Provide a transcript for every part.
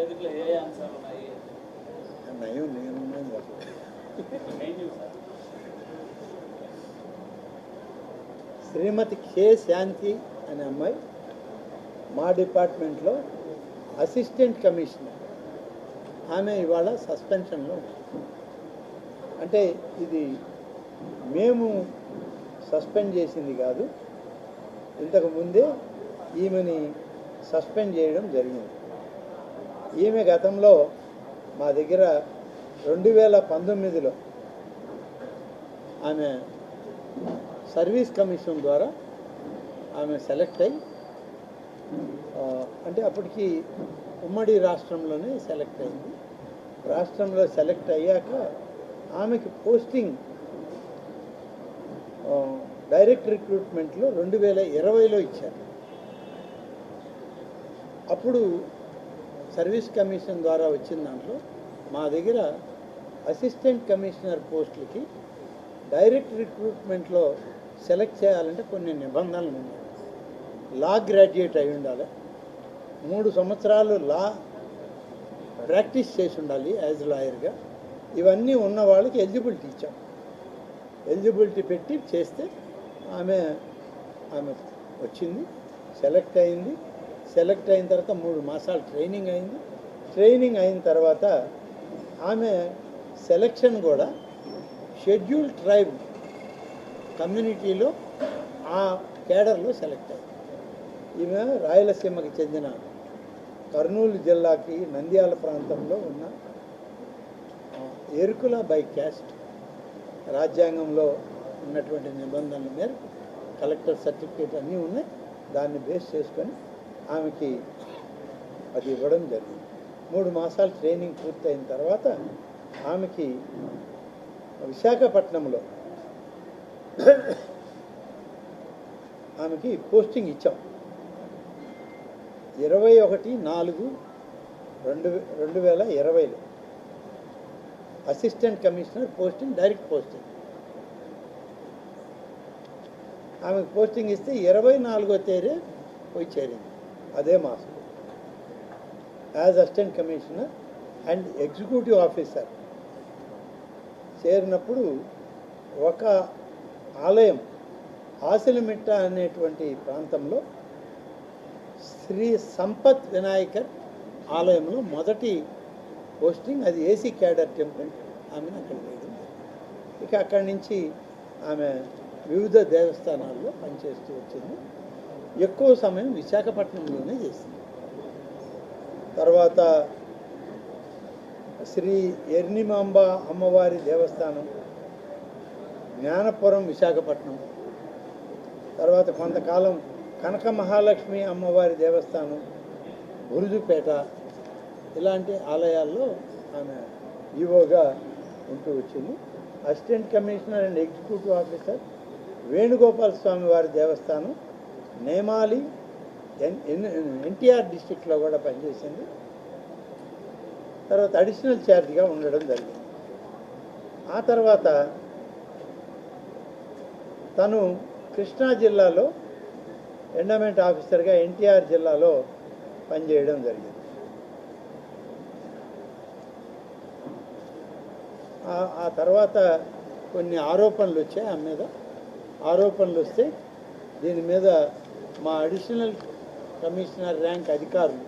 నివేదికలో ఏ అంశాలు ఉన్నాయి? శ్రీమతి కె శాంతి అనే అమ్మాయి మా డిపార్ట్మెంట్లో అసిస్టెంట్ కమిషనర్. ఆమె ఇవాళ సస్పెన్షన్లో ఉంది. అంటే ఇది మేము సస్పెండ్ చేసింది కాదు, ఇంతకు ముందే ఈమెని సస్పెండ్ చేయడం జరిగింది. ఈమె గతంలో మా దగ్గర 2019లో ఆమె సర్వీస్ కమిషన్ ద్వారా ఆమె సెలెక్ట్ అయ్యి, అంటే అప్పటికి ఉమ్మడి రాష్ట్రంలోనే సెలెక్ట్ అయింది. రాష్ట్రంలో సెలెక్ట్ అయ్యాక ఆమెకి పోస్టింగ్ డైరెక్ట్ రిక్రూట్మెంట్లో 2020లో ఇచ్చారు. అప్పుడు సర్వీస్ కమిషన్ ద్వారా వచ్చిన దాంట్లో మా దగ్గర అసిస్టెంట్ కమిషనర్ పోస్టులకి డైరెక్ట్ రిక్రూట్మెంట్లో సెలెక్ట్ చేయాలంటే కొన్ని నిబంధనలు ఉన్నాయి. లా గ్రాడ్యుయేట్ అయి ఉండాలి, 3 సంవత్సరాలు లా ప్రాక్టీస్ చేసి ఉండాలి యాజ్ లాయర్గా. ఇవన్నీ ఉన్న వాళ్ళకి ఎలిజిబిలిటీ ఇచ్చాం. ఎలిజిబిలిటీ పెట్టి చేస్తే ఆమె వచ్చింది, సెలెక్ట్ అయింది. సెలెక్ట్ అయిన తర్వాత 3 మాసాలు ట్రైనింగ్ అయింది. ట్రైనింగ్ అయిన తర్వాత ఆమె సెలెక్షన్ కూడా షెడ్యూల్ ట్రైబ్ కమ్యూనిటీలో ఆ కేడర్లో సెలెక్ట్ అయింది. ఈమె రాయలసీమకి చెందిన కర్నూలు జిల్లాకి నంద్యాల ప్రాంతంలో ఉన్న ఎరుకుల బై క్యాస్ట్. రాజ్యాంగంలో ఉన్నటువంటి నిబంధనల మేరకు కలెక్టర్ సర్టిఫికేట్ అన్నీ ఉన్నాయి. దాన్ని బేస్ చేసుకొని ఆమెకి అది ఇవ్వడం జరిగింది. 3 మాసాలు ట్రైనింగ్ పూర్తయిన తర్వాత ఆమెకి విశాఖపట్నంలో ఆమెకి పోస్టింగ్ ఇచ్చాం. 21/4/2020లో assistant commissioner posting, direct posting. ఆమెకు పోస్టింగ్ ఇస్తే 24వ తేదీ పోయి చేరింది అదే మాసం as assistant commissioner and executive officer. చేరినప్పుడు ఒక ఆలయం ఆసిలమిట్ట అనేటువంటి ప్రాంతంలో శ్రీ సంపత్ వినాయకర్ ఆలయంలో మొదటి పోస్టింగ్. అది ఏసీ క్యాడర్ టెంపుల్. ఆమెను అక్కడ వేయడం. ఇక అక్కడి నుంచి ఆమె వివిధ దేవస్థానాల్లో పనిచేస్తూ వచ్చింది. ఎక్కువ సమయం విశాఖపట్నంలోనే చేసింది. తర్వాత శ్రీ ఎర్నిమాంబ అమ్మవారి దేవస్థానం, జ్ఞానపురం, విశాఖపట్నం. తర్వాత కొంతకాలం కనక మహాలక్ష్మి అమ్మవారి దేవస్థానం, బురుజుపేట, ఇలాంటి ఆలయాల్లో ఆమె ఈవోగా ఉంటూ వచ్చింది. Assistant commissioner and executive officer Venugopala Swamy వారి దేవస్థానం, నేమాలి, ఎన్టీఆర్ డిస్టిక్లో కూడా పనిచేసింది. తర్వాత అడిషనల్ ఛార్జ్గా ఉండడం జరిగింది. ఆ తర్వాత తను కృష్ణా జిల్లాలో ఎండోమెంట్ ఆఫీసర్గా ఎన్టీఆర్ జిల్లాలో పనిచేయడం జరిగింది. ఆ తర్వాత కొన్ని ఆరోపణలు వచ్చాయి ఆమె మీద. ఆరోపణలు వస్తే దీని మీద మా అడిషనల్ కమిషనర్ ర్యాంక్ అధికారులు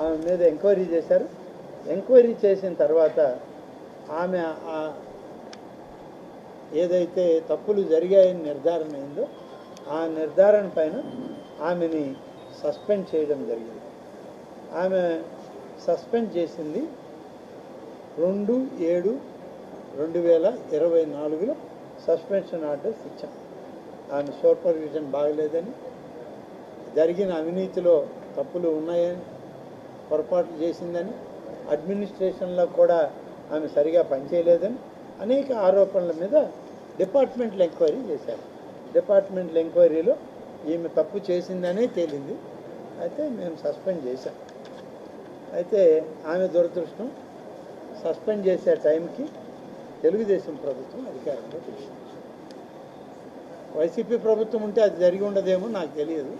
ఆమె మీద ఎంక్వైరీ చేశారు. ఎంక్వైరీ చేసిన తర్వాత ఆమె ఏదైతే తప్పులు జరిగాయని నిర్ధారణ అయిందో ఆ నిర్ధారణ పైన ఆమెని సస్పెండ్ చేయడం జరిగింది. ఆమె సస్పెండ్ చేసింది 2/7/2024లో సస్పెన్షన్ ఆర్డర్స్ ఇచ్చాం. ఆమె సూపర్విజన్ బాగలేదని, జరిగిన అవినీతిలో తప్పులు ఉన్నాయని, పొరపాట్లు చేసిందని, అడ్మినిస్ట్రేషన్లో కూడా ఆమె సరిగా పనిచేయలేదని అనేక ఆరోపణల మీద డిపార్ట్మెంటల్ ఎంక్వైరీ చేశారు. డిపార్ట్మెంటల్ ఎంక్వైరీలో ఈమె తప్పు చేసిందనే తేలింది. అయితే మేము సస్పెండ్ చేశాం. అయితే ఆమె దురదృష్టం, సస్పెండ్ చేసే టైంకి తెలుగుదేశం ప్రభుత్వం అధికారంలో వచ్చింది. వైసీపీ ప్రభుత్వం ఉంటే అది జరిగి ఉండదేమో నాకు తెలియదు.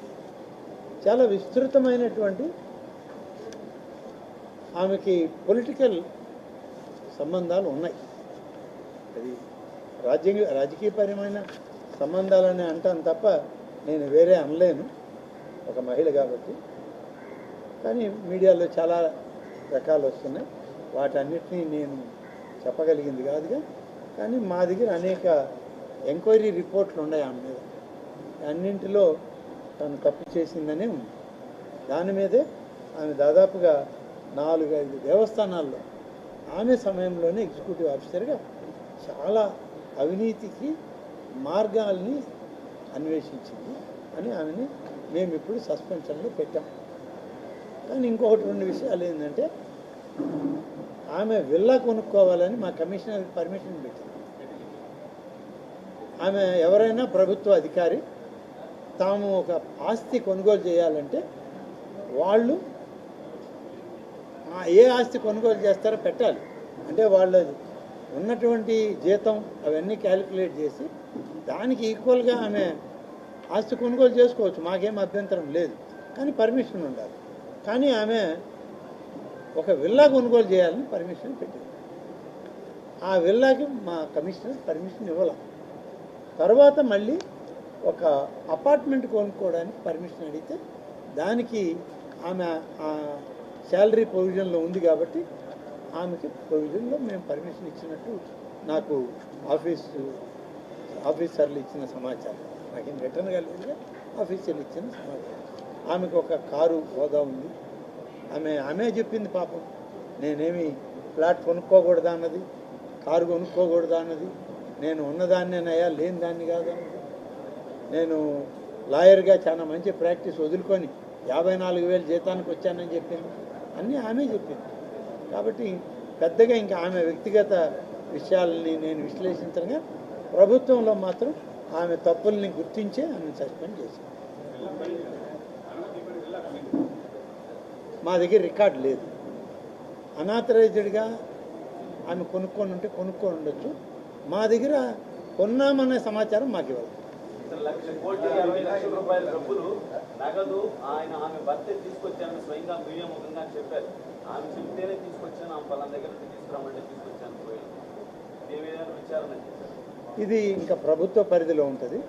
చాలా విస్తృతమైనటువంటి ఆమెకి పొలిటికల్ సంబంధాలు ఉన్నాయి. అది రాజకీయపరమైన సంబంధాలని అంటాను తప్ప నేను వేరే అనలేను, ఒక మహిళ కాబట్టి. కానీ మీడియాలో చాలా రకాలు వస్తున్నాయి, వాటన్నిటినీ నేను చెప్పగలిగింది కాదుగా. కానీ మా దగ్గర అనేక ఎంక్వైరీ రిపోర్ట్లు ఉన్నాయి ఆమె మీద, అన్నింటిలో తను తప్పు చేసిందనే ఉంది. దాని మీదే ఆమె దాదాపుగా 4-5 దేవస్థానాల్లో ఆమె సమయంలోనే ఎగ్జిక్యూటివ్ ఆఫీసర్గా చాలా అవినీతికి మార్గాల్ని అన్వేషించింది అని ఆమెని మేము ఇప్పుడు సస్పెన్షన్లో పెట్టాం. కానీ ఇంకొకటి 2 విషయాలు ఏంటంటే, ఆమె విల్లా కొనుక్కోవాలని మా కమిషనర్ పర్మిషన్ పెట్టింది. ఆమె ఎవరైనా ప్రభుత్వ అధికారి తాము ఒక ఆస్తి కొనుగోలు చేయాలంటే వాళ్ళు ఏ ఆస్తి కొనుగోలు చేస్తారో పెట్టాలి. అంటే వాళ్ళు ఉన్నటువంటి జీతం అవన్నీ క్యాలిక్యులేట్ చేసి దానికి ఈక్వల్గా ఆమె ఆస్తి కొనుగోలు చేసుకోవచ్చు, మాకేం అభ్యంతరం లేదు. కానీ పర్మిషన్ ఉండాలి. కానీ ఆమె ఒక విల్లా కొనుగోలు చేయాలని పర్మిషన్ పెట్టింది. ఆ విల్లాకి మా కమిషనర్ పర్మిషన్ ఇవ్వాల. తర్వాత మళ్ళీ ఒక అపార్ట్మెంట్ కొనుక్కోవడానికి పర్మిషన్ అడిగితే దానికి ఆమె శాలరీ ప్రొవిజన్లో ఉంది కాబట్టి ఆమెకి ప్రొవిజన్లో మేము పర్మిషన్ ఇచ్చినట్టు నాకు ఆఫీసర్లు ఇచ్చిన సమాచారం. నాకేం రిటర్న్గా లేదుగా, ఆఫీసర్లు ఇచ్చిన సమాచారం. ఆమెకు ఒక కారు హోదా ఉంది. ఆమె చెప్పింది పాపం, నేనేమి ఫ్లాట్ కొనుక్కోకూడదా అన్నది, కారు కొనుక్కోకూడదా అన్నది, నేను ఉన్నదాన్నేనయ్యా లేని దాన్ని కాదు అన్నది, నేను లాయర్గా చాలా మంచి ప్రాక్టీస్ వదులుకొని 54,000 జీతానికి వచ్చానని చెప్పింది. అన్నీ ఆమె చెప్పింది. కాబట్టి పెద్దగా ఇంకా ఆమె వ్యక్తిగత విషయాలని నేను విశ్లేషించగా, ప్రభుత్వంలో మాత్రం ఆమె తప్పుల్ని గుర్తించే ఆమెను సస్పెండ్ చేసింది. మా దగ్గర రికార్డు లేదు. అనాథరైజ్డ్గా ఆమె కొనుక్కొని ఉండొచ్చు. మా దగ్గర కొన్నామనే సమాచారం మాకు ఇవ్వాలి. నగదు ఆమె భర్త తీసుకొచ్చాను స్వయంగా మీడియా ముఖంగా చెప్పారు. ఆమె చెప్తేనే తీసుకొచ్చాను, ఆమె పలానా దగ్గర తీసుకురామంటే తీసుకొచ్చాను. విచారణ ఇది ఇంకా ప్రభుత్వ పరిధిలో ఉంటుంది.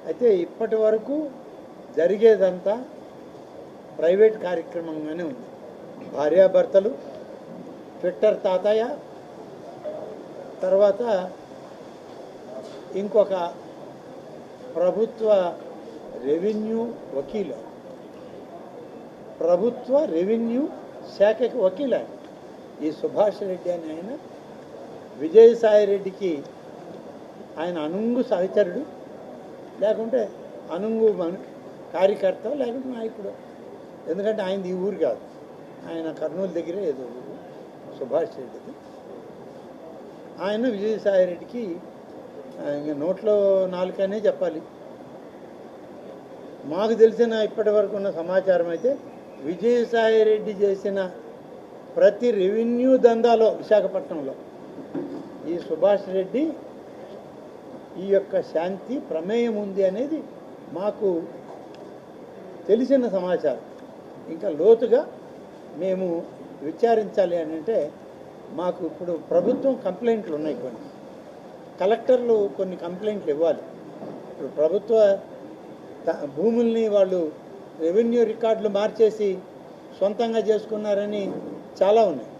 అయితే ఇప్పటి వరకు జరిగేదంతా ప్రైవేట్ కార్యక్రమంగానే ఉంది. భార్యాభర్తలు, ట్విట్టర్ తాతయ్య, తర్వాత ఇంకొక ప్రభుత్వ రెవెన్యూ వకీలు, ప్రభుత్వ రెవెన్యూ శాఖకి వకీలు ఆయన, ఈ సుభాష్ రెడ్డి అని ఆయన. విజయసాయిరెడ్డికి ఆయన అనుంగు సహచరుడు, లేకుంటే అనుంగు కార్యకర్త, లేకుంటే నాయకుడు. ఎందుకంటే ఆయనది ఈ ఊరు కాదు, ఆయన కర్నూలు దగ్గరే ఏదో ఊరు సుభాష్ రెడ్డిది. ఆయన విజయసాయిరెడ్డికి ఇంకా నోట్లో నాలుకనే చెప్పాలి. మాకు తెలిసిన ఇప్పటి వరకు ఉన్న సమాచారం అయితే విజయసాయిరెడ్డి చేసిన ప్రతి రెవెన్యూ దందాలో విశాఖపట్నంలో ఈ సుభాష్ రెడ్డి ఈ యొక్క శాంతి ప్రమేయం ఉంది అనేది మాకు తెలిసిన సమాచారం. ఇంకా లోతుగా మేము విచారించాలి అని అంటే మాకు ఇప్పుడు ప్రభుత్వం కంప్లైంట్లు ఉన్నాయి, కొన్ని కలెక్టర్లు కొన్ని కంప్లైంట్లు ఇవ్వాలి. ఇప్పుడు ప్రభుత్వ భూముల్ని వాళ్ళు రెవెన్యూ రికార్డులు మార్చేసి సొంతంగా చేసుకున్నారని చాలా ఉన్నాయి.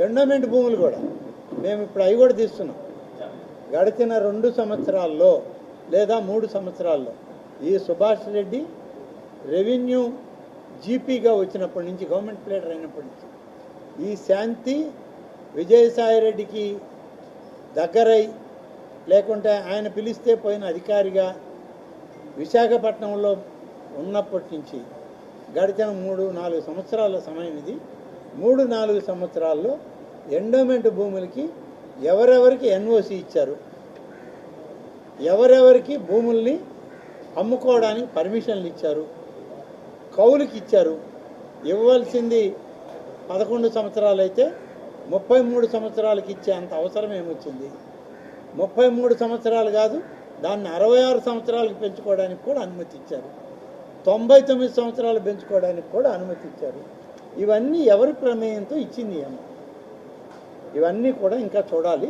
ఎండోమెంట్ భూములు కూడా మేము ఇప్పుడు అవి కూడా తీస్తున్నాం. గడిచిన 2 సంవత్సరాల్లో లేదా 3 సంవత్సరాల్లో ఈ సుభాష్ రెడ్డి రెవెన్యూ జీపీగా వచ్చినప్పటి నుంచి, గవర్నమెంట్ ప్లేడర్ అయినప్పటి నుంచి, ఈ శాంతి విజయసాయిరెడ్డికి దగ్గరై, లేకుంటే ఆయన పిలిస్తే పోయిన అధికారిగా విశాఖపట్నంలో ఉన్నప్పటి నుంచి గడిచిన 3-4 సంవత్సరాల సమయం ఇది. 3-4 సంవత్సరాల్లో ఎండోమెంట్ భూములకి ఎవరెవరికి ఎన్ఓసి ఇచ్చారు, ఎవరెవరికి భూముల్ని అమ్ముకోవడానికి పర్మిషన్లు ఇచ్చారు, కౌలుకి ఇచ్చారు. ఇవ్వాల్సింది 11 సంవత్సరాలు అయితే 33 సంవత్సరాలకి ఇచ్చే అంత అవసరం ఏమొచ్చింది? 33 సంవత్సరాలు కాదు, దాన్ని 66 సంవత్సరాలకు పెంచుకోవడానికి కూడా అనుమతి ఇచ్చారు. 99 సంవత్సరాలు పెంచుకోవడానికి కూడా అనుమతి ఇచ్చారు. ఇవన్నీ ఎవరి ప్రమేయంతో ఇచ్చింది ఏమో, ఇవన్నీ కూడా ఇంకా చూడాలి.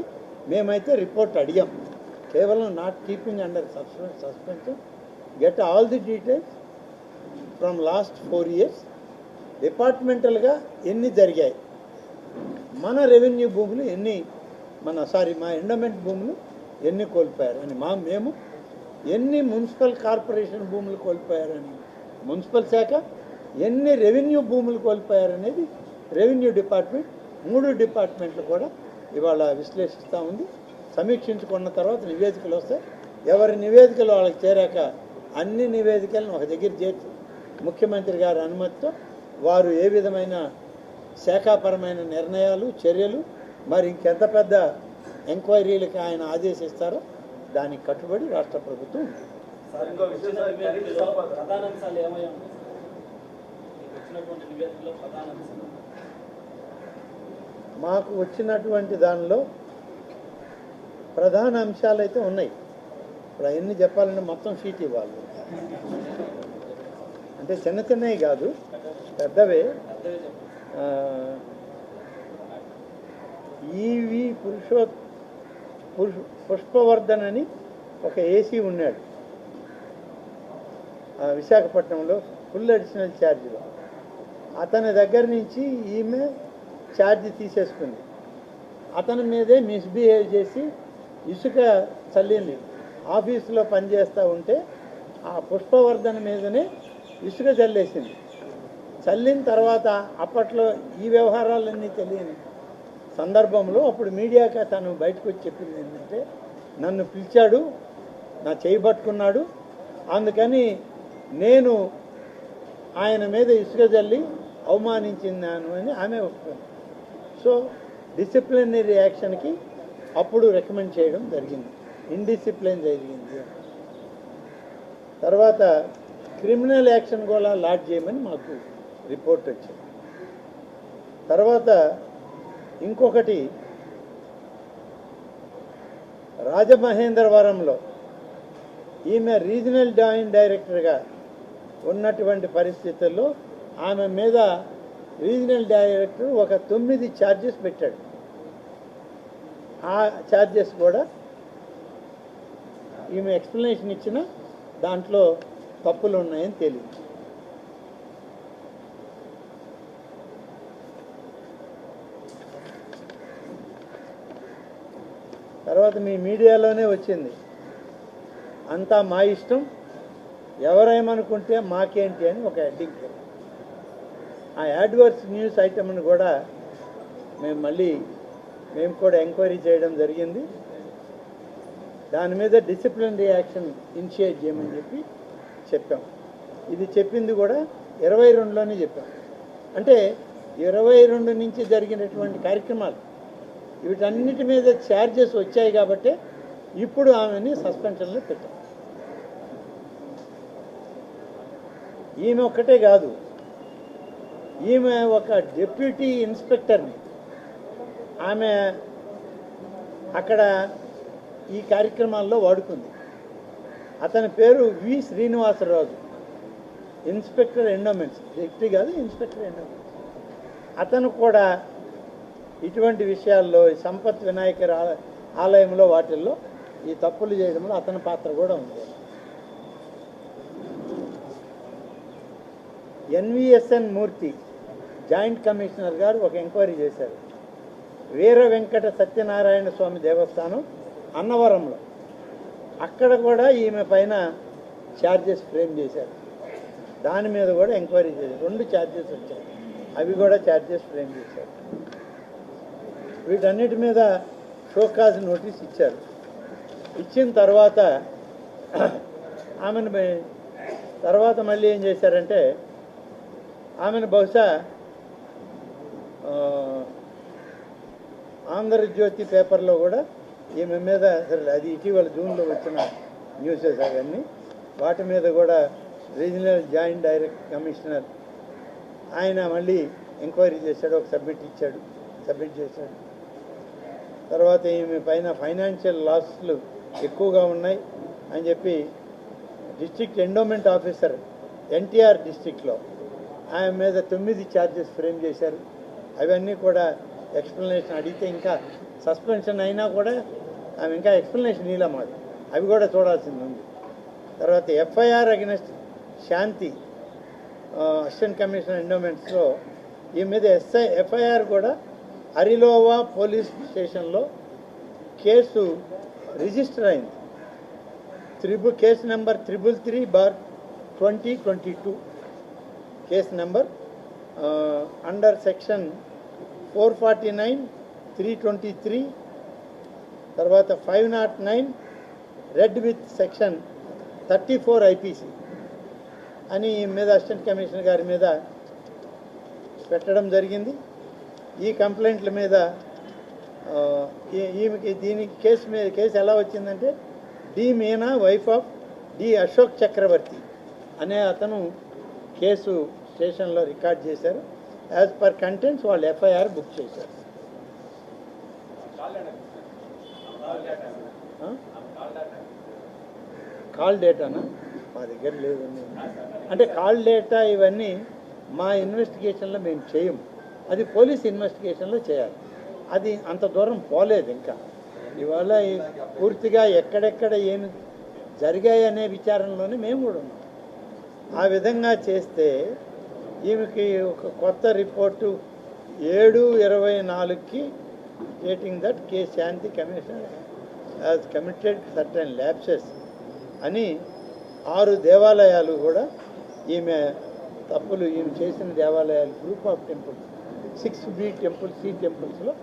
మేమైతే రిపోర్ట్ అడిగాం, కేవలం not keeping under suspension, get all the details from last 4 years, డిపార్ట్మెంటల్గా ఎన్ని జరిగాయి, మన రెవెన్యూ భూములు ఎన్ని, మా ఎండోమెంట్ భూములు ఎన్ని కోల్పోయారు అని, మేము ఎన్ని మున్సిపల్ కార్పొరేషన్ భూములు కోల్పోయారని మున్సిపల్ శాఖ, ఎన్ని రెవెన్యూ భూములు కోల్పోయారనేది రెవెన్యూ డిపార్ట్మెంట్, 3 డిపార్ట్మెంట్లు కూడా ఇవాళ విశ్లేషిస్తూ ఉంది. సమీక్షించుకున్న తర్వాత నివేదికలు వస్తాయి. ఎవరి నివేదికలు వాళ్ళకి చేరాక అన్ని నివేదికలను ఒక దగ్గర చేర్చి ముఖ్యమంత్రి గారి అనుమతితో వారు ఏ విధమైన శాఖాపరమైన నిర్ణయాలు, చర్యలు, మరి ఇంకెంత పెద్ద ఎంక్వైరీలకి ఆయన ఆదేశిస్తారో దానికి కట్టుబడి రాష్ట్ర ప్రభుత్వం ఉంది. ఇంకో విషయం సార్, ఖరీదు సంపద ప్రధాన అంశాలు ఏమయ్యా ఉన్నాయి? మీకు వచ్చినటువంటి నివేదికలో ప్రధాన అంశాలు మాకు వచ్చినటువంటి దానిలో ప్రధాన అంశాలు అయితే ఉన్నాయి. ఇప్పుడు అవన్నీ చెప్పాలంటే మొత్తం షీట్ ఇవ్వాలి, అంటే చిన్న చిన్నవి కాదు, పెద్దవే. పెద్దగా చెప్పండి. ఈవి పుష్పవర్ధన్ అని ఒక ఏసీ ఉన్నాడు విశాఖపట్నంలో, ఫుల్ అడిషనల్ ఛార్జీలో. అతని దగ్గర నుంచి ఈమె ఛార్జ్ తీసేసుకుంది. అతని మీదే మిస్బిహేవ్ చేసి ఇసుక చల్లింది. ఆఫీసులో పనిచేస్తూ ఉంటే ఆ పుష్పవర్ధన్ మీదనే ఇసుక చల్లేసింది. చల్లిన తర్వాత అప్పట్లో ఈ వ్యవహారాలన్నీ తెలియని సందర్భంలో అప్పుడు మీడియాకి తను బయటకు వచ్చి చెప్పింది ఏంటంటే, నన్ను పిలిచాడు, నా చేయి పట్టుకున్నాడు, అందుకని నేను ఆయన మీద ఇసుక చల్లి అవమానించినాను అని ఆమె ఒప్పుకుంది. సో డిసిప్లినరీ యాక్షన్కి అప్పుడు రికమెండ్ చేయడం జరిగింది, ఇండిసిప్లిన్ జరిగింది. తర్వాత క్రిమినల్ యాక్షన్ కూడా లాడ్జ్ చేయమని మాకు రిపోర్ట్ వచ్చింది. తర్వాత ఇంకొకటి, రాజమహేంద్రవరంలో ఈమె రీజనల్ జాయింట్ డైరెక్టర్గా ఉన్నటువంటి పరిస్థితుల్లో ఆమె మీద రీజనల్ డైరెక్టర్ ఒక 9 ఛార్జెస్ పెట్టాడు. ఆ ఛార్జెస్ కూడా ఈమె ఎక్స్ప్లెనేషన్ ఇచ్చిన దాంట్లో తప్పులు ఉన్నాయని తెలియదు. తర్వాత మీ మీడియాలోనే వచ్చింది, అంతా మా ఇష్టం, ఎవరేమనుకుంటే మాకేంటి అని ఒక హెడ్డింగ్. ఆ యాడ్వర్స్ న్యూస్ ఐటమ్ని కూడా మేము కూడా ఎంక్వైరీ చేయడం జరిగింది. దాని మీద డిసిప్లినరీ యాక్షన్ ఇనిషియేట్ చేయమని చెప్పాం. ఇది చెప్పింది కూడా 22లోనే చెప్పాం. అంటే 22 నుంచి జరిగినటువంటి కార్యక్రమాలు వీటన్నిటి మీద ఛార్జెస్ వచ్చాయి కాబట్టి ఇప్పుడు ఆమెని సస్పెన్షన్లో పెట్టాం. ఈమె ఒక్కటే కాదు, ఈమె ఒక డిప్యూటీ ఇన్స్పెక్టర్ని ఆమె అక్కడ ఈ కార్యక్రమాల్లో వాడుకుంది. అతని పేరు వి శ్రీనివాసరాజు, ఇన్స్పెక్టర్ ఎండోమెంట్స్, డిప్యూటీ కాదు, ఇన్స్పెక్టర్ ఎండోమెంట్స్. అతను కూడా ఇటువంటి విషయాల్లో సంపత్ వినాయకర్ ఆలయంలో వాటిల్లో ఈ తప్పులు చేయడంలో అతని పాత్ర కూడా ఉంది. ఎన్విఎస్ఎన్ మూర్తి జాయింట్ కమిషనర్ గారు ఒక ఎంక్వైరీ చేశారు. వీర వెంకట సత్యనారాయణ స్వామి దేవస్థానం అన్నవరంలో, అక్కడ కూడా ఈమె పైన ఛార్జెస్ ఫ్రేమ్ చేశారు. దాని మీద కూడా ఎంక్వైరీ చేశారు. 2 ఛార్జెస్ వచ్చాయి, అవి కూడా ఛార్జెస్ ఫ్రేమ్ చేశారు. వీటన్నిటి మీద షోకాజ్ నోటీస్ ఇచ్చారు. ఇచ్చిన తర్వాత ఆమెను తర్వాత మళ్ళీ ఏం చేశారంటే, ఆమెను బహుశా ఆంధ్రజ్యోతి పేపర్లో కూడా ఈమె మీద, సరే అది ఇటీవల జూన్లో వచ్చిన న్యూసెస్ అవన్నీ, వాటి మీద కూడా రీజనల్ జాయింట్ డైరెక్ట్ కమిషనర్ ఆయన మళ్ళీ ఎంక్వైరీ చేశాడు, ఒక సబ్మిట్ చేశాడు. తర్వాత ఈమె పైన ఫైనాన్షియల్ లాస్లు ఎక్కువగా ఉన్నాయి అని చెప్పి డిస్ట్రిక్ట్ ఎండోమెంట్ ఆఫీసర్ ఎన్టీఆర్ డిస్ట్రిక్ట్లో ఆమె మీద 9 ఛార్జెస్ ఫ్రేమ్ చేశారు. అవన్నీ కూడా ఎక్స్ప్లెనేషన్ అడిగితే ఇంకా సస్పెన్షన్ అయినా కూడా ఆమె ఇంకా ఎక్స్ప్లెనేషన్ ఇలా మాది అవి కూడా చూడాల్సింది ఉంది. తర్వాత ఎఫ్ఐఆర్ అగెన్స్ట్ శాంతి అసిస్టెంట్ కమిషనర్ ఎండోమెంట్స్లో ఈ మీద ఎఫ్ఐఆర్ కూడా అరిలోవా పోలీస్ స్టేషన్లో కేసు రిజిస్టర్ అయింది. Case number 333/2022 case number under section 449, 323 తర్వాత 509 రెడ్ విత్ సెక్షన్ 34 ఐపీసీ అని ఈ మీద అసిస్టెంట్ కమిషనర్ గారి మీద పెట్టడం జరిగింది. ఈ కంప్లైంట్ల మీద ఈమెకి దీనికి కేసు ఎలా వచ్చిందంటే D Meena wife of D Ashok Chakravarthi అనే అతను కేసు స్టేషన్లో రికార్డ్ చేశారు. యాజ్ పర్ కంటెంట్స్ వాళ్ళు ఎఫ్ఐఆర్ బుక్ చేశారు. కాల్ డేటానా మా దగ్గర లేదండి. అంటే కాల్ డేటా ఇవన్నీ మా ఇన్వెస్టిగేషన్లో మేము చేయము, అది పోలీస్ ఇన్వెస్టిగేషన్లో చేయాలి. అది అంత దూరం పోలేదు ఇంకా. ఇవాళ పూర్తిగా ఎక్కడెక్కడ ఏమి జరిగాయి అనే విచారణలోనే మేము కూడా ఉన్నాం. ఆ విధంగా చేస్తే ఈమెకి ఒక కొత్త రిపోర్టు 7/24కి stating that K Shanti commissioner has committed certain lapses అని 6 దేవాలయాలు కూడా ఈమె తప్పులు ఈమె చేసిన దేవాలయాలు group of temples 6B temple C టెంపుల్స్లో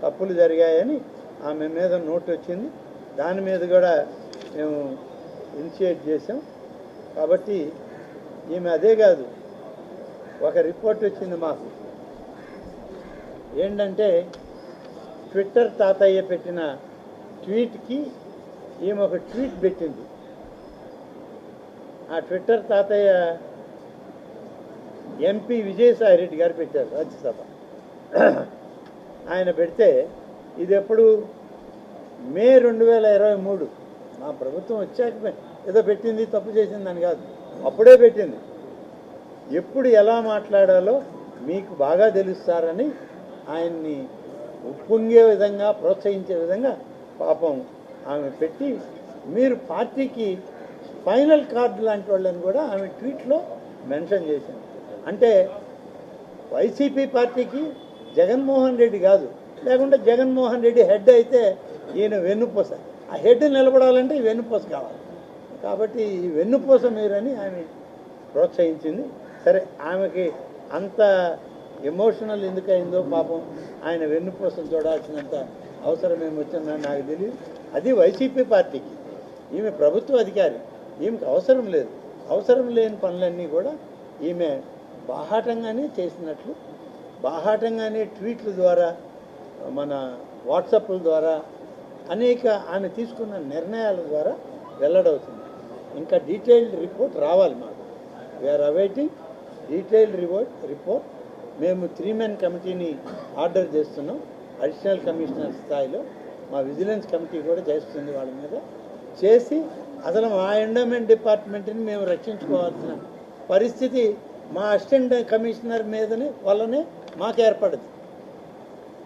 తప్పులు జరిగాయని ఆమె మీద నోట్ వచ్చింది. దాని మీద కూడా మేము ఇనిషియేట్ చేసాం. కాబట్టి ఈమె అదే కాదు, ఒక రిపోర్ట్ వచ్చింది మాకు ఏంటంటే ట్విట్టర్ తాతయ్య పెట్టిన ట్వీట్కి ఈమె ఒక ట్వీట్ పెట్టింది. ఆ ట్విట్టర్ తాతయ్య ఎంపీ విజయసాయిరెడ్డి గారు పెట్టారు రాజ్యసభ. ఆయన పెడితే ఇది ఎప్పుడు మే 2023 మా ప్రభుత్వం వచ్చాక ఏదో పెట్టింది, తప్పు చేసిందని కాదు, అప్పుడే పెట్టింది. ఎప్పుడు ఎలా మాట్లాడాలో మీకు బాగా తెలుస్తారని ఆయన్ని ఉప్పొంగే విధంగా ప్రోత్సహించే విధంగా పాపం ఆమె పెట్టి, మీరు పార్టీకి ఫైనల్ కార్డు లాంటి వాళ్ళని కూడా ఆమె ట్వీట్లో మెన్షన్ చేసింది. అంటే వైసీపీ పార్టీకి జగన్మోహన్ రెడ్డి కాదు, లేకుంటే జగన్మోహన్ రెడ్డి హెడ్ అయితే ఈయన వెన్నుపూస. ఆ హెడ్ నిలబడాలంటే ఈ వెన్నుపూస కావాలి. కాబట్టి ఈ వెన్నుపూస మీరని ఆమె ప్రోత్సహించింది. సరే, ఆమెకి అంత ఎమోషనల్ ఎందుకయిందో పాపం, ఆయన వెన్నుపూసను చూడాల్సినంత అవసరం ఏమొచ్చిందని నాకు తెలియదు. అది వైసీపీ పార్టీకి, ఈమె ప్రభుత్వ అధికారి, ఈమెకు అవసరం లేదు. అవసరం లేని పనులన్నీ కూడా ఈమె బాహాటంగానే చేసినట్లు, బాహాటంగానే ట్వీట్ల ద్వారా, మన వాట్సాప్ల ద్వారా, అనేక ఆమె తీసుకున్న నిర్ణయాల ద్వారా వెల్లడవుతుంది. ఇంకా డీటెయిల్డ్ రిపోర్ట్ రావాలి మాకు. We are awaiting detailed report. మేము 3-man కమిటీని ఆర్డర్ చేస్తున్నాం. అడిషనల్ కమిషనర్ స్థాయిలో మా విజిలెన్స్ కమిటీ కూడా చేస్తుంది. వాళ్ళ మీద చేసి అసలు మా ఎండోమెంట్ డిపార్ట్మెంట్ని మేము రక్షించుకోవాల్సిన పరిస్థితి మా అసిస్టెంట్ కమిషనర్ మీదనే వల్లనే మాకు ఏర్పడింది.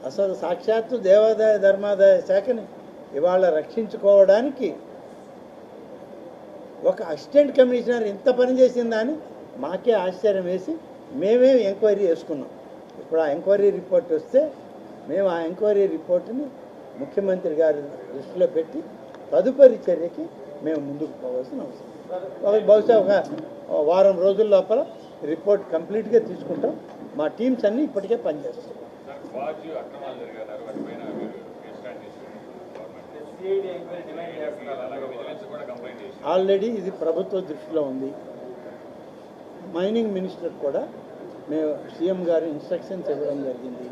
అసలు సాక్షాత్తు దేవాదాయ ధర్మాదాయ శాఖని ఇవాళ రక్షించుకోవడానికి ఒక అసిస్టెంట్ కమిషనర్ ఇంత పని చేసిందా అని మాకే ఆశ్చర్యం వేసి మేమే ఎంక్వైరీ చేసుకున్నాం. ఇప్పుడు ఆ ఎంక్వైరీ రిపోర్ట్ వస్తే మేము ఆ ఎంక్వైరీ రిపోర్ట్ని ముఖ్యమంత్రి గారి దృష్టిలో పెట్టి తదుపరి చర్యకి మేము ముందుకు పోవాల్సిన అవసరం. బహుశా ఒక వారం రోజుల లోపల రిపోర్ట్ కంప్లీట్గా తీసుకుంటాం. మా టీమ్స్ అన్నీ ఇప్పటికే పనిచేస్తాయి. ఆల్రెడీ ఇది ప్రభుత్వ దృష్టిలో ఉంది. మైనింగ్ మినిస్టర్ కూడా మేము సీఎం గారు ఇన్స్ట్రక్షన్స్ ఇవ్వడం జరిగింది.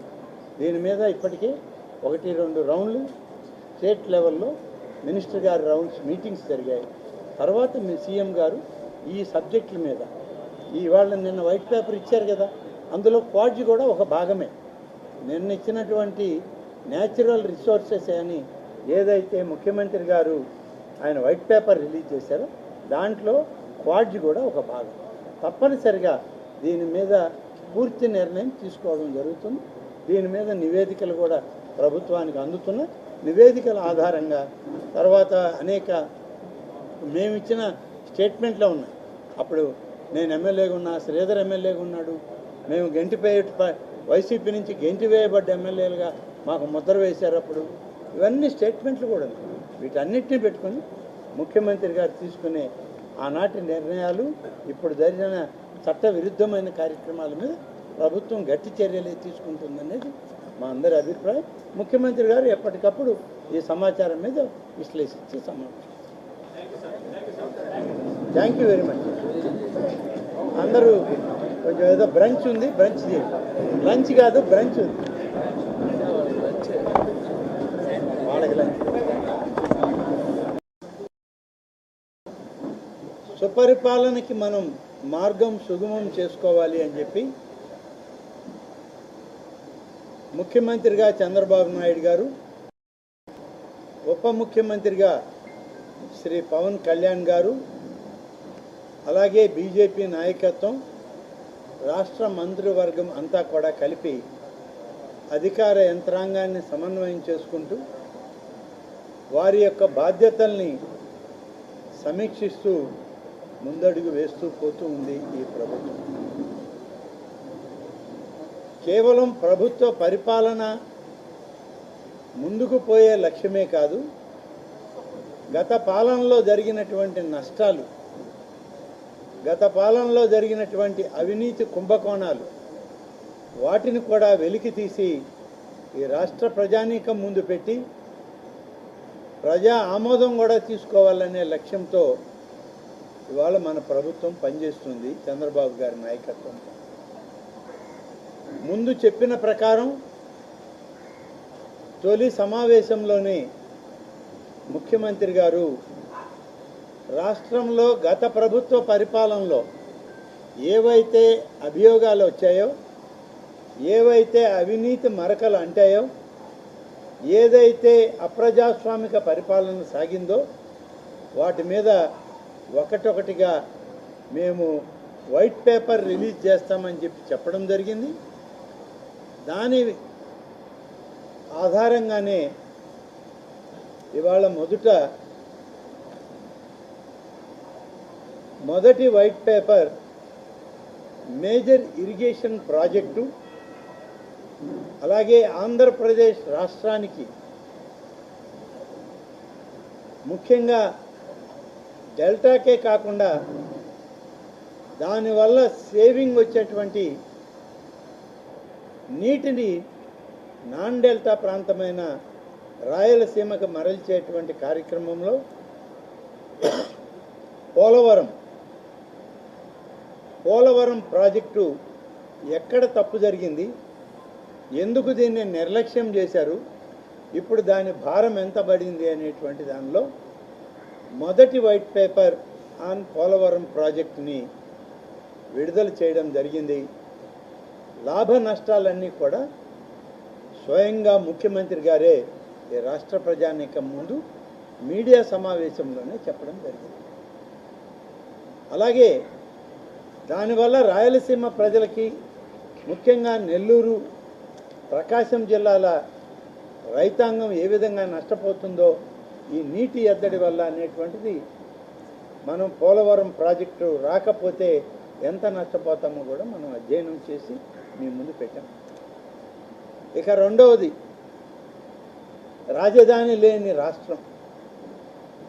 దీని మీద ఇప్పటికే 1-2 రౌండ్లు స్టేట్ లెవెల్లో మినిస్టర్ గారి మీటింగ్స్ జరిగాయి. తర్వాత మీ సీఎం గారు ఈ సబ్జెక్టుల మీద ఇవాళ నిన్న వైట్ పేపర్ ఇచ్చారు కదా, అందులో క్వాడ్జీ కూడా ఒక భాగమే. నిన్న ఇచ్చినటువంటి న్యాచురల్ రిసోర్సెస్ అని ఏదైతే ముఖ్యమంత్రి గారు ఆయన వైట్ పేపర్ రిలీజ్ చేశారో దాంట్లో క్వాడ్జీ కూడా ఒక భాగం. తప్పనిసరిగా దీని మీద పూర్తి నిర్ణయం తీసుకోవడం జరుగుతుంది. దీని మీద నివేదికలు కూడా ప్రభుత్వానికి అందుతున్న నివేదికల ఆధారంగా తర్వాత అనేక మేమిచ్చిన స్టేట్మెంట్లో ఉన్నాయి. అప్పుడు నేను ఎమ్మెల్యేగా ఉన్నా, శ్రీధర్ ఎమ్మెల్యేగా ఉన్నాడు, మేము వైసీపీ నుంచి గెంటి వేయబడ్డ ఎమ్మెల్యేలుగా మాకు ముద్ర వేశారు. అప్పుడు ఇవన్నీ స్టేట్మెంట్లు కూడా ఉన్నాయి. వీటన్నిటిని పెట్టుకొని ముఖ్యమంత్రి గారు తీసుకునే ఆనాటి నిర్ణయాలు, ఇప్పుడు జరిగిన చట్ట విరుద్ధమైన కార్యక్రమాల మీద ప్రభుత్వం గట్టి చర్యలు తీసుకుంటుందనేది మా అందరి అభిప్రాయం. ముఖ్యమంత్రి గారు ఎప్పటికప్పుడు ఈ సమాచారం మీద విశ్లేషించి సమావేశం. Thank you very much. అందరూ కొంచెం ఏదో బ్రంచ్ ఉంది, బ్రంచ్ లంచ్ కాదు బ్రంచ్ ఉంది, వాళ్ళకి లంచ్. సుపరిపాలనకి మనం మార్గం సుగమం చేసుకోవాలి అని చెప్పి ముఖ్యమంత్రిగా చంద్రబాబు నాయుడు గారు, ఉప ముఖ్యమంత్రిగా శ్రీ పవన్ కళ్యాణ్ గారు, అలాగే బీజేపీ నాయకత్వం, రాష్ట్ర మంత్రివర్గం అంతా కూడా కలిపి అధికార యంత్రాంగాన్ని సమన్వయం చేసుకుంటూ వారి యొక్క బాధ్యతల్ని సమీక్షిస్తూ ముందడుగు వేస్తూ పోతూ ఉంది ఈ ప్రభుత్వం. కేవలం ప్రభుత్వ పరిపాలన ముందుకు పోయే లక్ష్యమే కాదు, గత పాలనలో జరిగినటువంటి నష్టాలు, గత పాలనలో జరిగినటువంటి అవినీతి కుంభకోణాలు, వాటిని కూడా వెలికి తీసి ఈ రాష్ట్ర ప్రజానీకం ముందు పెట్టి ప్రజా ఆమోదం కూడా తీసుకోవాలనే లక్ష్యంతో ఇవాళ మన ప్రభుత్వం పనిచేస్తుంది. చంద్రబాబు గారి నాయకత్వం ముందు చెప్పిన ప్రకారం తొలి సమావేశంలోనే ముఖ్యమంత్రి గారు రాష్ట్రంలో గత ప్రభుత్వ పరిపాలనలో ఏవైతే అభియోగాలు వచ్చాయో, ఏవైతే అవినీతి మరకలు అంటాయో, ఏదైతే అప్రజాస్వామిక పరిపాలన సాగిందో వాటి మీద ఒకటొకటిగా మేము వైట్ పేపర్ రిలీజ్ చేస్తామని చెప్పడం జరిగింది. దాని ఆధారంగానే ఇవాళ మొదటి white paper major irrigation project, అలాగే ఆంధ్రప్రదేశ్ రాష్ట్రానికి ముఖ్యంగా డెల్టాకే కాకుండా దానివల్ల సేవింగ్ వచ్చేటువంటి నీటిని నాన్ డెల్టా ప్రాంతమైన రాయలసీమకు మరల్చేటువంటి కార్యక్రమంలో పోలవరం ప్రాజెక్టు ఎక్కడ తప్పు జరిగింది, ఎందుకు దీన్ని నిర్లక్ష్యం చేశారు, ఇప్పుడు దాని భారం ఎంత పడింది అనేటువంటి దానిలో మొదటి వైట్ పేపర్ ఆన్ పోలవరం ప్రాజెక్టుని విడుదల చేయడం జరిగింది. లాభ నష్టాలన్నీ కూడా స్వయంగా ముఖ్యమంత్రి గారే ఈ రాష్ట్ర ప్రజానీకం ముందు మీడియా సమావేశంలోనే చెప్పడం జరిగింది. అలాగే దానివల్ల రాయలసీమ ప్రజలకి, ముఖ్యంగా నెల్లూరు, ప్రకాశం జిల్లాల రైతాంగం ఏ విధంగా నష్టపోతుందో ఈ నీటి ఎద్దడి వల్ల అనేటువంటిది మనం పోలవరం ప్రాజెక్టు రాకపోతే ఎంత నష్టపోతామో కూడా మనం అధ్యయనం చేసి మీ ముందు పెట్టాం. ఇక రెండవది, రాజధాని లేని రాష్ట్రం.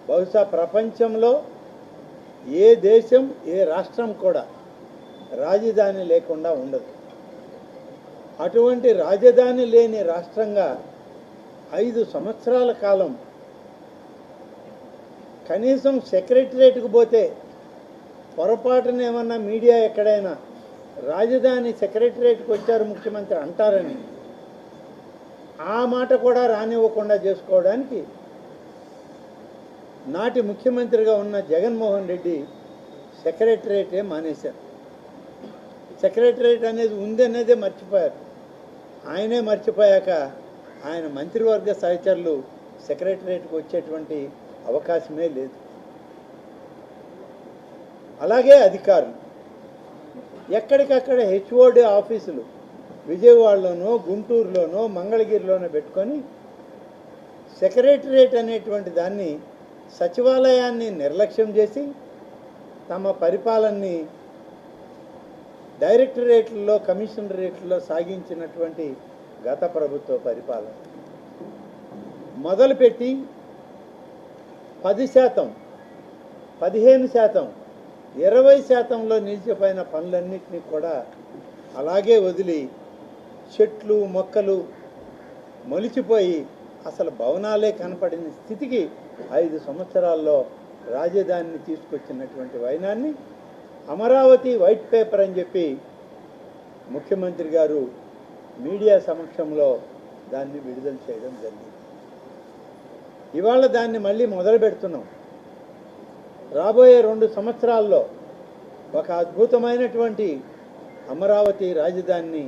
బహుశా ప్రపంచంలో ఏ దేశం, ఏ రాష్ట్రం కూడా రాజధాని లేకుండా ఉండదు. అటువంటి రాజధాని లేని రాష్ట్రంగా 5 సంవత్సరాల కాలం కనీసం సెక్రటరేట్కు పోతే పొరపాటున ఏమన్నా మీడియా ఎక్కడైనా రాజధాని సెక్రటరేట్కి వచ్చారు ముఖ్యమంత్రి అంటారని ఆ మాట కూడా రానివ్వకుండా చేసుకోవడానికి నాటి ముఖ్యమంత్రిగా ఉన్న జగన్మోహన్ రెడ్డి సెక్రటరేటే మానేశారు. సెక్రటరేట్ అనేది ఉంది అనేదే మర్చిపోయారు. ఆయనే మర్చిపోయాక ఆయన మంత్రివర్గ సహచరులు సెక్రటరేట్కి వచ్చేటువంటి అవకాశమే లేదు. అలాగే అధికారులు ఎక్కడికక్కడ హెచ్ఓడి ఆఫీసులు విజయవాడలోనో గుంటూరులోనో మంగళగిరిలోనో పెట్టుకొని సెక్రటరియట్ అనేటువంటి దాన్ని సచివాలయాన్ని నిర్లక్ష్యం చేసి తమ పరిపాలనని డైరెక్టరేట్లలో కమిషనరేట్లలో సాగించినటువంటి గత ప్రభుత్వ పరిపాలన మొదలుపెట్టి 10%, 15%, 20%లో నిలిచిపోయిన పనులన్నింటినీ కూడా అలాగే వదిలి చెట్లు మొక్కలు మొలిచిపోయి అసలు భవనాలే కనపడిన స్థితికి 5 సంవత్సరాల్లో రాజధానిని తీసుకొచ్చినటువంటి వైనాన్ని అమరావతి వైట్ పేపర్ అని చెప్పి ముఖ్యమంత్రి గారు మీడియా సమక్షంలో దాన్ని విడుదల చేయడం జరిగింది. ఇవాళ దాన్ని మళ్ళీ మొదలు పెడుతున్నాం. రాబోయే 2 సంవత్సరాల్లో ఒక అద్భుతమైనటువంటి అమరావతి రాజధానిని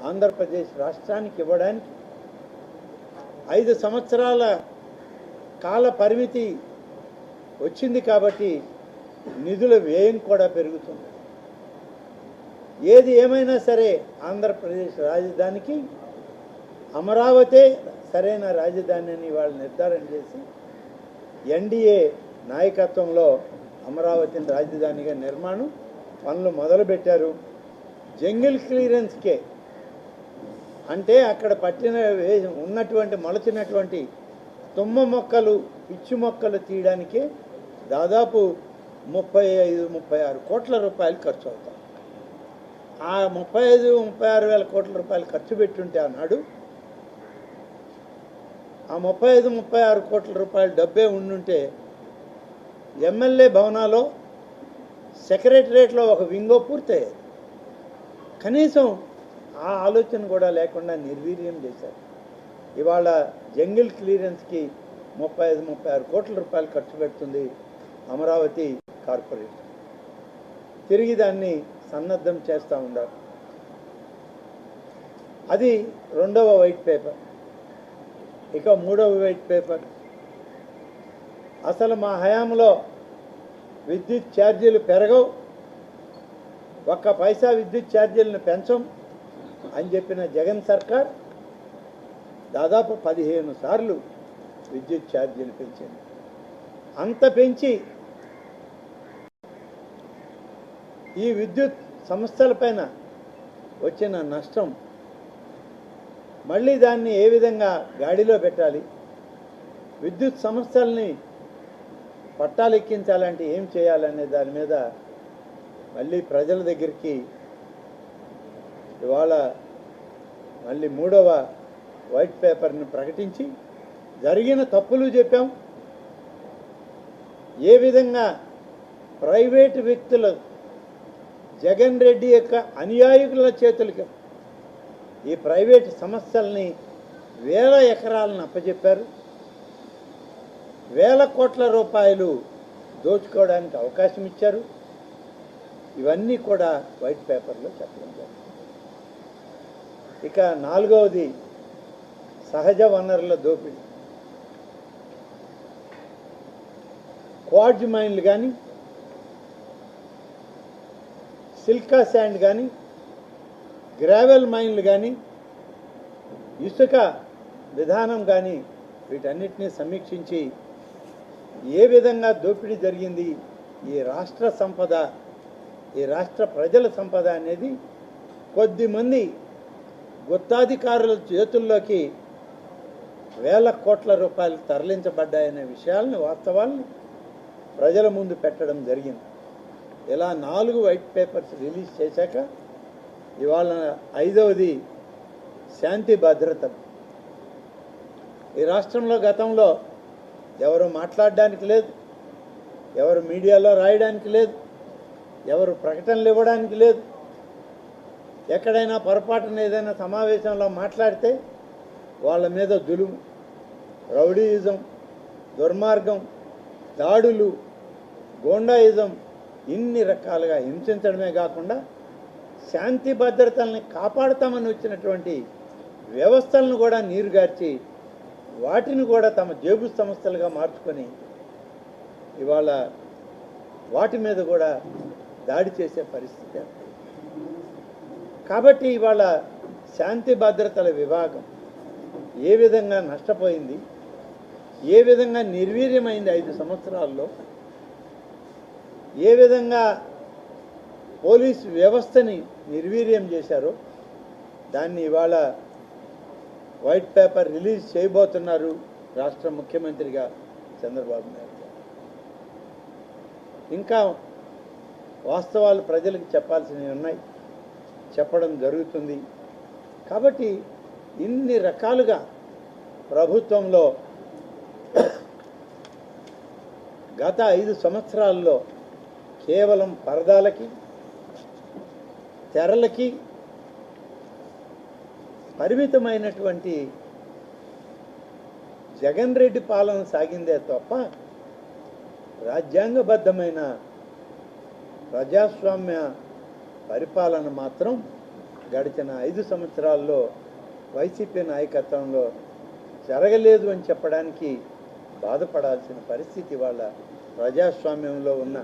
ఆంధ్రప్రదేశ్ రాష్ట్రానికి ఇవ్వడానికి 5 సంవత్సరాల కాల పరిమితి వచ్చింది కాబట్టి నిధుల వ్యయం కూడా పెరుగుతుంది. ఏది ఏమైనా సరే ఆంధ్రప్రదేశ్ రాజధానికి అమరావతే సరైన రాజధాని అని వాళ్ళు నిర్ధారణ చేసి ఎన్డీఏ నాయకత్వంలో అమరావతిని రాజధానిగా నిర్మాణం పనులు మొదలుపెట్టారు. జంగిల్ క్లియరెన్స్కే అంటే అక్కడ ఉన్నటువంటి మొలచినటువంటి తుమ్మ మొక్కలు పిచ్చి మొక్కలు తీయడానికే దాదాపు 35-36 కోట్ల రూపాయలు ఖర్చు అవుతాయి. ఆ 35-36 వేల కోట్ల రూపాయలు ఖర్చు పెట్టుంటే ఆనాడు ఆ 35-36 కోట్ల రూపాయల డబ్బే ఉండుంటే ఎమ్మెల్యే భవనాలో సెక్రటరేట్లో ఒక వింగో పూర్తయ్యేది. కనీసం ఆ ఆలోచన కూడా లేకుండా నిర్వీర్యం చేశారు. ఇవాళ జంగిల్ క్లియరెన్స్కి 35-36 కోట్ల రూపాయలు ఖర్చు పెడుతుంది అమరావతి కార్పొరేషన్. తిరిగి దాన్ని సన్నద్ధం చేస్తూ ఉన్నారు. అది 2వ వైట్ పేపర్. ఇక 3వ వైట్ పేపర్, అసలు మా హయాంలో విద్యుత్ ఛార్జీలు పెరగవు, 1 పైసా విద్యుత్ ఛార్జీలను పెంచం అని చెప్పిన జగన్ సర్కార్ దాదాపు 15 సార్లు విద్యుత్ ఛార్జీలు పెంచింది. అంత పెంచి ఈ విద్యుత్ సంస్థలపైన వచ్చిన నష్టం మళ్ళీ దాన్ని ఏ విధంగా గాడిలో పెట్టాలి, విద్యుత్ సంస్థల్ని పట్టాలెక్కించాలంటే ఏం చేయాలనే దాని మీద మళ్ళీ ప్రజల దగ్గరికి ఇవాళ మళ్ళీ 3వ వైట్ పేపర్ని ప్రకటించి జరిగిన తప్పులు చెప్పాం. ఏ విధంగా ప్రైవేటు వ్యక్తుల జగన్ రెడ్డి యొక్క అనుయాయుల చేతులకి ఈ ప్రైవేటు సంస్థల్ని వేల ఎకరాలను అప్పచెప్పారు, వేల కోట్ల రూపాయలు దోచుకోవడానికి అవకాశం ఇచ్చారు. ఇవన్నీ కూడా వైట్ పేపర్లో చెప్పడం జరిగింది. ఇక 4వది సహజ వనరుల దోపిడీ. క్వార్జ్ మైన్లు కానీ సిల్కా శాండ్ కానీ గ్రావెల్ మైన్లు కానీ ఇసుక విధానం కానీ వీటన్నిటినీ సమీక్షించి ఏ విధంగా దోపిడీ జరిగింది, ఈ రాష్ట్ర సంపద, ఈ రాష్ట్ర ప్రజల సంపద అనేది కొద్దిమంది గుత్తాధికారుల చేతుల్లోకి వేల కోట్ల రూపాయలు తరలించబడ్డాయనే విషయాలను, వాస్తవాలను ప్రజల ముందు పెట్టడం జరిగింది. ఇలా 4 వైట్ పేపర్స్ రిలీజ్ చేశాక ఇవాళ 5వది శాంతి భద్రత. ఈ రాష్ట్రంలో గతంలో ఎవరు మాట్లాడడానికి లేదు, ఎవరు మీడియాలో రాయడానికి లేదు, ఎవరు ప్రకటనలు ఇవ్వడానికి లేదు. ఎక్కడైనా పొరపాటున ఏదైనా సమావేశంలో మాట్లాడితే వాళ్ళ మీద జులుము, రౌడీయిజం, దుర్మార్గం, దాడులు, గోండాయిజం ఇన్ని రకాలుగా హింసించడమే కాకుండా శాంతి భద్రతల్ని కాపాడుతామని వచ్చినటువంటి వ్యవస్థలను కూడా నీరుగార్చి వాటిని కూడా తమ జేబు సంస్థలుగా మార్చుకొని ఇవాళ వాటి మీద కూడా దాడి చేసే పరిస్థితి. కాబట్టి ఇవాళ శాంతి భద్రతల విభాగం ఏ విధంగా నష్టపోయింది, ఏ విధంగా నిర్వీర్యమైంది 5 సంవత్సరాల్లో, ఏ విధంగా పోలీసు వ్యవస్థని నిర్వీర్యం చేశారో దాన్ని ఇవాళ వైట్ పేపర్ రిలీజ్ చేయబోతున్నారు రాష్ట్ర ముఖ్యమంత్రిగా చంద్రబాబు నాయుడు గారు. ఇంకా వాస్తవాలు ప్రజలకు చెప్పాల్సినవి ఉన్నాయి, చెప్పడం జరుగుతుంది. కాబట్టి ఇన్ని రకాలుగా ప్రభుత్వంలో గత 5 సంవత్సరాల్లో కేవలం పరదాలకి, తెరలకి పరిమితమైనటువంటి జగన్ రెడ్డి పాలన సాగిందే తప్ప రాజ్యాంగబద్ధమైన ప్రజాస్వామ్య పరిపాలన మాత్రం గడిచిన 5 సంవత్సరాల్లో వైసీపీ నాయకత్వంలో జరగలేదు అని చెప్పడానికి బాధపడాల్సిన పరిస్థితి వాళ్ళ ప్రజాస్వామ్యంలో ఉన్న